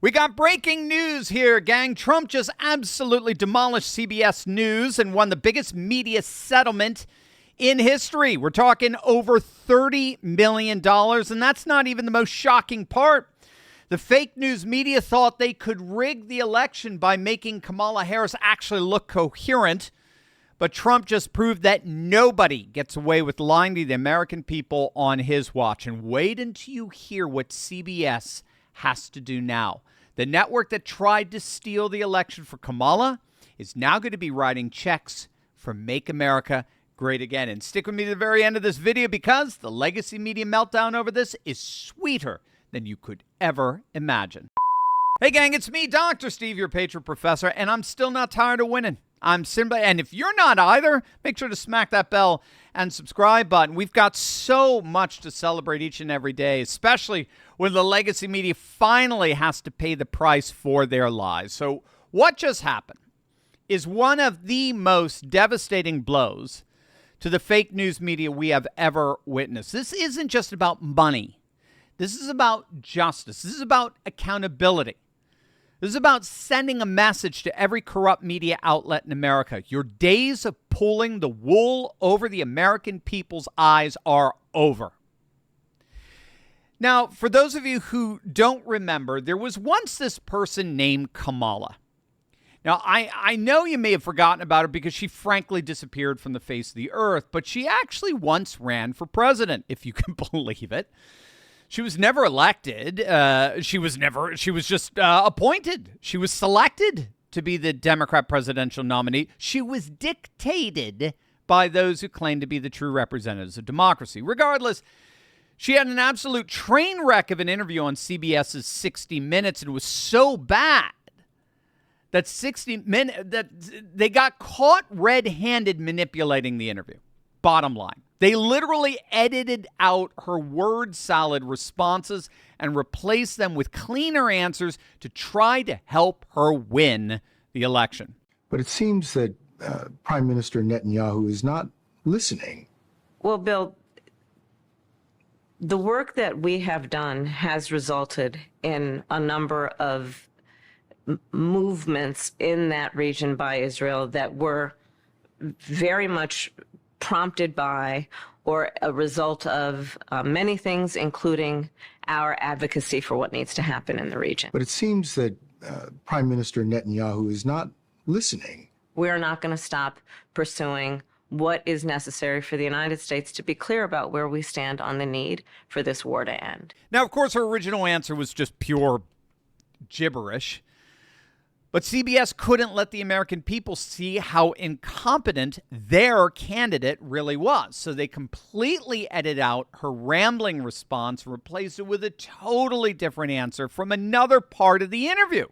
We got breaking news here, gang. Trump just absolutely demolished CBS News and won the biggest media settlement in history. We're talking over $30 million, and that's not even the most shocking part. The fake news media thought they could rig the election by making Kamala Harris actually look coherent, but Trump just proved that nobody gets away with lying to the American people on his watch. And wait until you hear what CBS has to do now. The network that tried to steal the election for Kamala is now going to be writing checks for Make America Great Again. And stick with me to the very end of this video because the legacy media meltdown over this is sweeter than you could ever imagine. Hey gang, it's me, Dr. Steve, your Patriot Professor, and I'm still not tired of winning. And if you're not either, make sure to smack that bell and subscribe button. We've got so much to celebrate each and every day, especially when the legacy media finally has to pay the price for their lies. So what just happened is one of the most devastating blows to the fake news media we have ever witnessed. This isn't just about money. This is about justice. This is about accountability. This is about sending a message to every corrupt media outlet in America. Your days of pulling the wool over the American people's eyes are over. Now, for those of you who don't remember, there was once this person named Kamala. Now, I know you may have forgotten about her because she frankly disappeared from the face of the earth, but she actually once ran for president, if you can believe it. She was never elected. She was just appointed. She was selected to be the Democrat presidential nominee. She was dictated by those who claim to be the true representatives of democracy. Regardless, she had an absolute train wreck of an interview on CBS's 60 Minutes. It was so bad that that they got caught red-handed manipulating the interview. Bottom line. They literally edited out her word salad responses and replaced them with cleaner answers to try to help her win the election. But it seems that Prime Minister Netanyahu is not listening. Well, Bill, the work that we have done has resulted in a number of movements in that region by Israel that were very much prompted by or a result of many things, including our advocacy for what needs to happen in the region. But it seems that Prime Minister Netanyahu is not listening. We're not going to stop pursuing what is necessary for the United States to be clear about where we stand on the need for this war to end. Now, of course, her original answer was just pure gibberish. But CBS couldn't let the American people see how incompetent their candidate really was. So they completely edited out her rambling response and replaced it with a totally different answer from another part of the interview.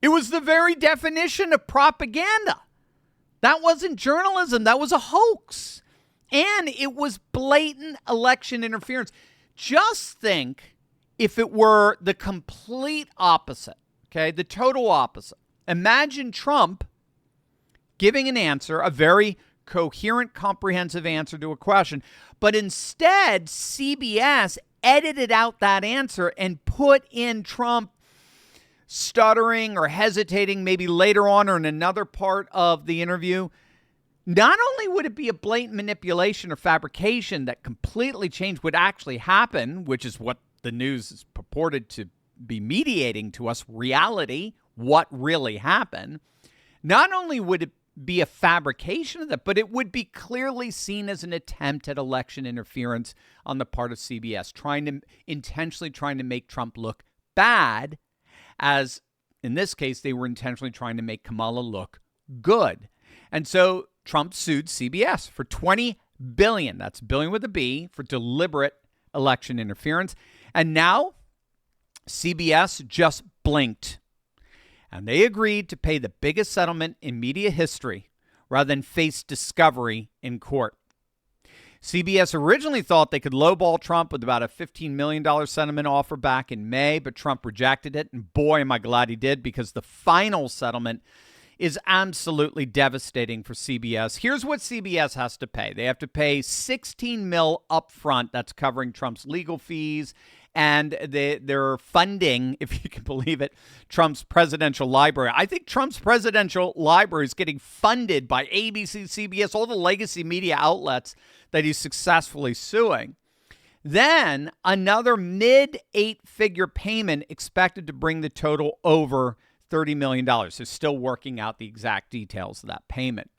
It was the very definition of propaganda. That wasn't journalism. That was a hoax. And it was blatant election interference. Just think if it were the complete opposite. Okay, the total opposite. Imagine Trump giving an answer, a very coherent, comprehensive answer to a question, but instead CBS edited out that answer and put in Trump stuttering or hesitating maybe later on or in another part of the interview. Not only would it be a blatant manipulation or fabrication that completely changed what actually happened, which is what the news is purported to be mediating to us reality, what really happened. Not only would it be a fabrication of that, but it would be clearly seen as an attempt at election interference on the part of CBS, intentionally trying to make Trump look bad, as in this case, they were intentionally trying to make Kamala look good. And so Trump sued CBS for $20 billion, that's billion with a B, for deliberate election interference. And now CBS just blinked, and they agreed to pay the biggest settlement in media history rather than face discovery in court. CBS originally thought they could lowball Trump with about a $15 million settlement offer back in May, but Trump rejected it, and boy, am I glad he did, because the final settlement is absolutely devastating for CBS. Here's what CBS has to pay. They have to pay $16 million up front. That's covering Trump's legal fees and they're funding, if you can believe it, Trump's presidential library. I think Trump's presidential library is getting funded by ABC, CBS, all the legacy media outlets that he's successfully suing. Then another mid-8-figure payment expected to bring the total over $30 million. So still working out the exact details of that payment.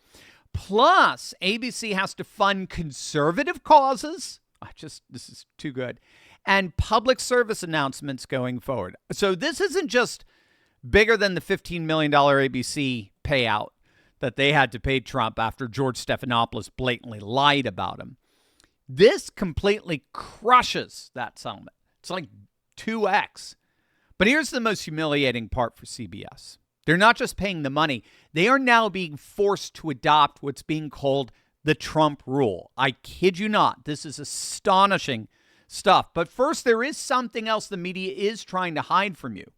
Plus, ABC has to fund conservative causes. This is too good. And public service announcements going forward. So this isn't just bigger than the $15 million ABC payout that they had to pay Trump after George Stephanopoulos blatantly lied about him. This completely crushes that settlement. It's like 2x. But here's the most humiliating part for CBS. They're not just paying the money. They are now being forced to adopt what's being called the Trump rule. I kid you not. This is astonishing stuff. But first, there is something else the media is trying to hide from you.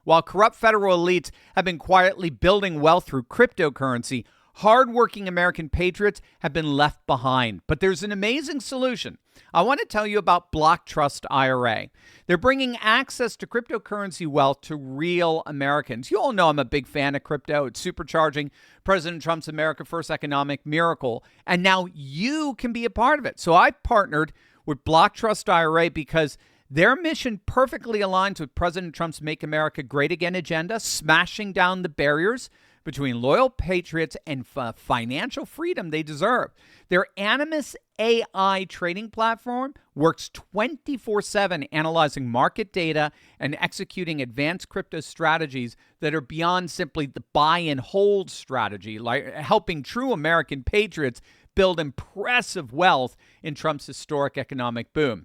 While corrupt federal elites have been quietly building wealth through cryptocurrency, hardworking American patriots have been left behind. But there's an amazing solution. I want to tell you about Block Trust IRA. They're bringing access to cryptocurrency wealth to real Americans. You all know I'm a big fan of crypto. It's supercharging President Trump's America First economic miracle. And now you can be a part of it. So I partnered with Block Trust IRA because their mission perfectly aligns with President Trump's Make America Great Again agenda, smashing down the barriers between loyal patriots and financial freedom they deserve. Their Animus AI trading platform works 24/7, analyzing market data and executing advanced crypto strategies that are beyond simply the buy and hold strategy, like helping true American patriots build impressive wealth in Trump's historic economic boom.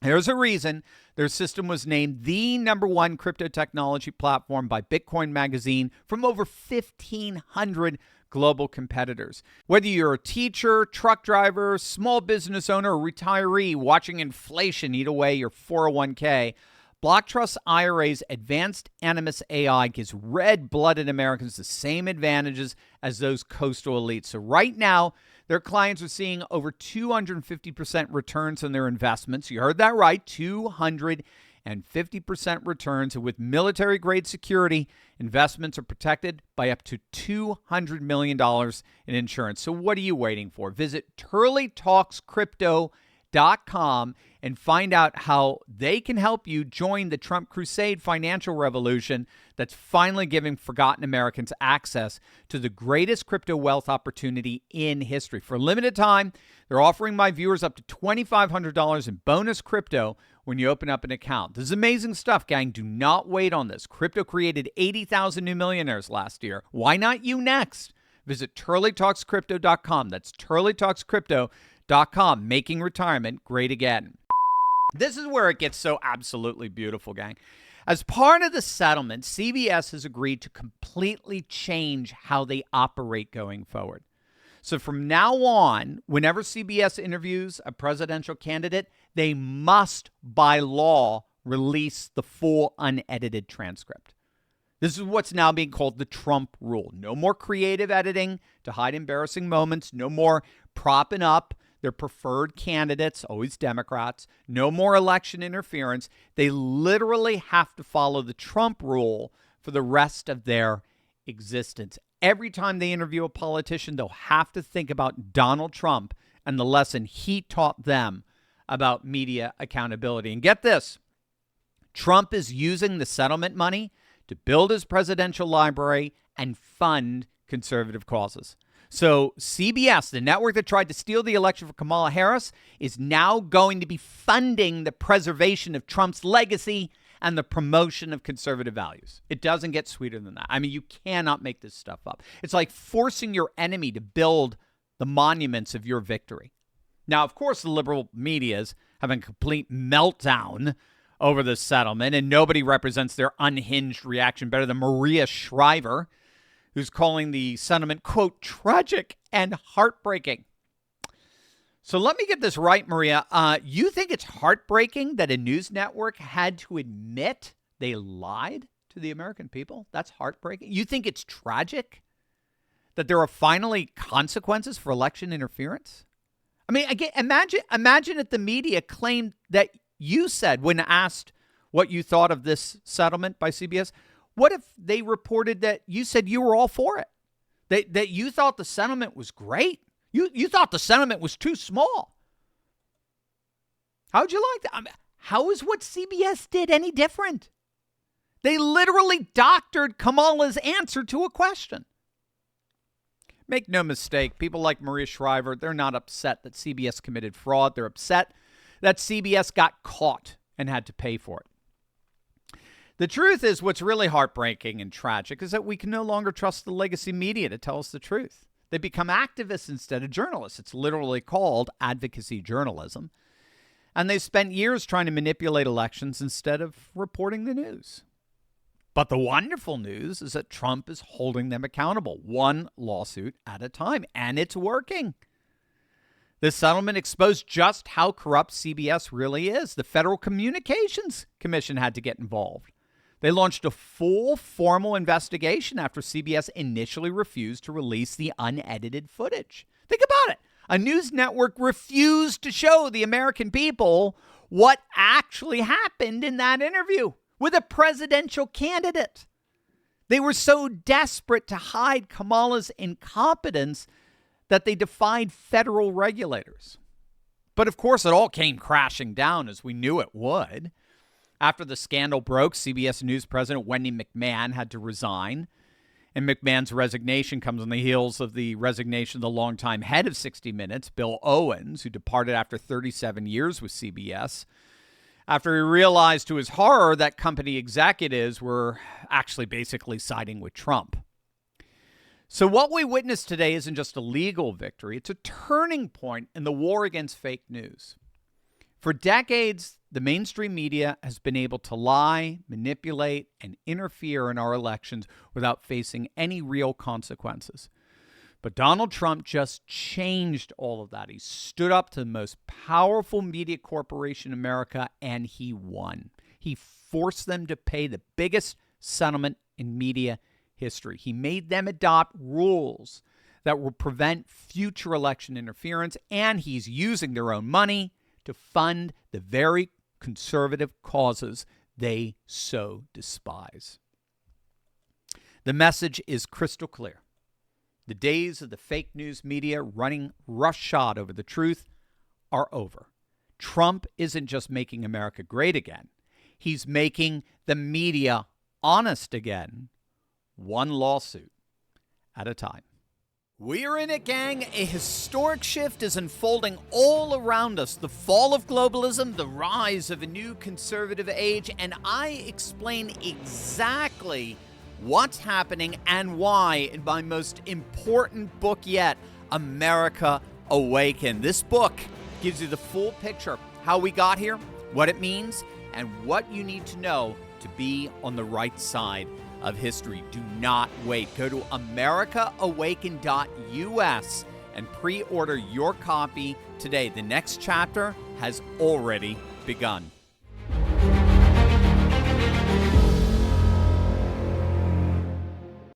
There's a reason their system was named the #1 crypto technology platform by Bitcoin Magazine from over 1,500 global competitors. Whether you're a teacher, truck driver, small business owner, or retiree watching inflation eat away your 401k, BlockTrust IRA's advanced Animus AI gives red-blooded Americans the same advantages as those coastal elites. So right now, their clients are seeing over 250% returns on their investments. You heard that right, 250% returns. And with military-grade security, investments are protected by up to $200 million in insurance. So what are you waiting for? Visit TurleyTalksCrypto.com and find out how they can help you join the Trump Crusade financial revolution that's finally giving forgotten Americans access to the greatest crypto wealth opportunity in history. For a limited time, they're offering my viewers up to $2,500 in bonus crypto when you open up an account. This is amazing stuff, gang. Do not wait on this. Crypto created 80,000 new millionaires last year. Why not you next? Visit TurleyTalksCrypto.com. That's TurleyTalksCrypto.com, making retirement great again. This is where it gets so absolutely beautiful, gang. As part of the settlement, CBS has agreed to completely change how they operate going forward. So from now on, whenever CBS interviews a presidential candidate, they must, by law, release the full unedited transcript. This is what's now being called the Trump rule. No more creative editing to hide embarrassing moments. No more propping up their preferred candidates, always Democrats. No more election interference. They literally have to follow the Trump rule for the rest of their existence. Every time they interview a politician, they'll have to think about Donald Trump and the lesson he taught them about media accountability. And get this, Trump is using the settlement money to build his presidential library and fund conservative causes. So CBS, the network that tried to steal the election for Kamala Harris, is now going to be funding the preservation of Trump's legacy and the promotion of conservative values. It doesn't get sweeter than that. I mean, you cannot make this stuff up. It's like forcing your enemy to build the monuments of your victory. Now, of course, the liberal media is having a complete meltdown over this settlement, and nobody represents their unhinged reaction better than Maria Shriver, who's calling the settlement, quote, tragic and heartbreaking. So let me get this right, Maria. You think it's heartbreaking that a news network had to admit they lied to the American people? That's heartbreaking. You think it's tragic that there are finally consequences for election interference? I mean, again, imagine if the media claimed that you said when asked what you thought of this settlement by CBS? What if they reported that you said you were all for it? That you thought the settlement was great? You thought the settlement was too small? How'd you like that? I mean, how is what CBS did any different? They literally doctored Kamala's answer to a question. Make no mistake, people like Maria Shriver, they're not upset that CBS committed fraud. They're upset that CBS got caught and had to pay for it. The truth is, what's really heartbreaking and tragic is that we can no longer trust the legacy media to tell us the truth. They become activists instead of journalists. It's literally called advocacy journalism. And they've spent years trying to manipulate elections instead of reporting the news. But the wonderful news is that Trump is holding them accountable, one lawsuit at a time, and it's working. This settlement exposed just how corrupt CBS really is. The Federal Communications Commission had to get involved. They launched a full formal investigation after CBS initially refused to release the unedited footage. Think about it. A news network refused to show the American people what actually happened in that interview with a presidential candidate. They were so desperate to hide Kamala's incompetence that they defied federal regulators. But of course, it all came crashing down as we knew it would. After the scandal broke, CBS News President Wendy McMahon had to resign. And McMahon's resignation comes on the heels of the resignation of the longtime head of 60 Minutes, Bill Owens, who departed after 37 years with CBS, after he realized to his horror that company executives were actually basically siding with Trump. So what we witnessed today isn't just a legal victory, it's a turning point in the war against fake news. For decades, the mainstream media has been able to lie, manipulate, and interfere in our elections without facing any real consequences. But Donald Trump just changed all of that. He stood up to the most powerful media corporation in America, and he won. He forced them to pay the biggest settlement in media history. He made them adopt rules that will prevent future election interference, and he's using their own money to fund the very conservative causes they so despise. The message is crystal clear. The days of the fake news media running roughshod over the truth are over. Trump isn't just making America great again. He's making the media honest again, one lawsuit at a time. We're in it, gang. A historic shift is unfolding all around us. The fall of globalism, the rise of a new conservative age, and I explain exactly what's happening and why in my most important book yet, America Awakened. This book gives you the full picture, how we got here, what it means, and what you need to know to be on the right side of history. Do not wait. Go to americaawaken.us and pre-order your copy today. The next chapter has already begun.